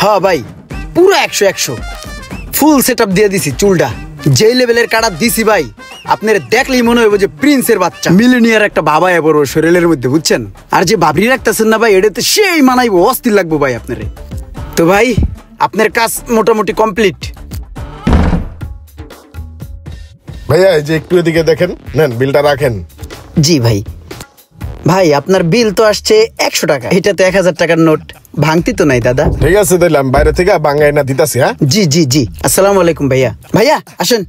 হ্যাঁ ভাই, পুরো 100 ফুল সেটআপ দিয়ে দিছি। চুলটা যেই লেভেলের কাটা দিছি ভাই, আপনার দেখলেই মনে হইব যে প্রিন্সের বাচ্চা, মিলেনিয়ার একটা বাবা এবার শরীরের মধ্যে, বুঝছেন? আর যে বাবরি রাখতেছেন না ভাই, এটাতে সেই মানাইবো, অস্থির লাগবো ভাই আপনারে। তো ভাই আপনার কাজ মোটামুটি কমপ্লিট। ভাইয়া এই যে একটু এদিকে দেখেন, নেন বিলটা রাখেন। জি ভাই। ভাই আপনার বিল তো আসছে 100 টাকা, এটা তো 1000 টাকার নোট, ভাঙতি তো নাই দাদা। ঠিক আছে তাহলে আমি বাইরে থেকে বাঙ্গাই না দিতাছি। হ্যাঁ জি জি জি, আসসালামু আলাইকুম ভাইয়া। ভাইয়া আসেন,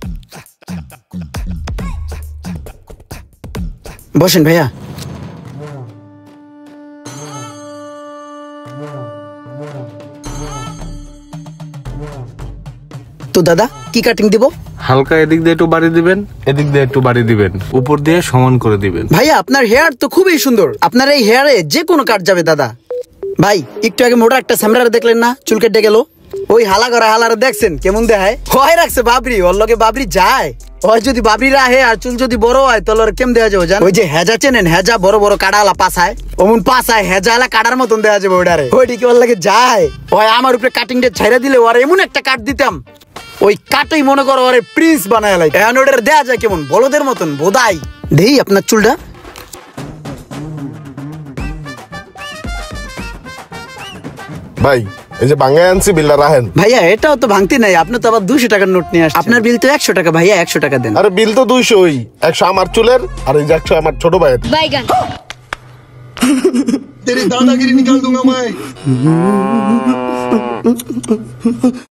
বসেন ভাইয়া। তো দাদা কি কাটিং দিব? হালকা এদিক দিয়ে একটু বাড়ি দিবেন, এদিক দিয়ে একটু বাড়ি দিবেন, উপর দিয়ে সমান করে দিবেন। ভাইয়া আপনার হেয়ার তো খুবই সুন্দর, আপনার এই হেয়ারে যে কোনো কাট যাবে দাদা। ভাই একটু আগে মোটা একটা স্যামরার দেখলেন না, চুল কেটে গেল? ওই হালা করা হালারে দেখছেন কেমন দেখায়? হয় রাখছে বাবরি, ওর লগে বাবরি যায়। হয় যদি বাবরি রাহে আর চুল যদি বড় হয় তাহলে ওর কেম দেখা যাবে জান? ওই যে হেজা চেনেন, হেজা বড় বড় কাটালা পাছায়, অমন পাছায় হেজা আলা কাটার মতন দেখা যাবে ওইটারে। ওইটি কি ওর লাগে যায়? হয় আমার উপরে কাটিং ডে ছাইরা দিলে ওর এমন একটা কাট দিতাম, ওই কাটেই মনে করো ওরে প্রিন্স বানায় লাই। এখন ওটার দেয়া যায় কেমন বলদের মতন বোধাই। দেই আপনার চুলটা। ভাই এই যে বাঙ্গাই আনছি, বিলটা রাখেন। ভাইয়া এটাও তো ভাঙতি নাই, আপনি তো আবার 200 টাকার নোট নিয়ে আসছেন। আপনার বিল তো 100 টাকা ভাইয়া, 100 টাকা দেন। আরে বিল তো 200, 100 আমার চুলের আর এই যে 100 আমার ছোট ভাইয়ের। বাইগান तेरी दादागिरी निकाल दूंगा मैं।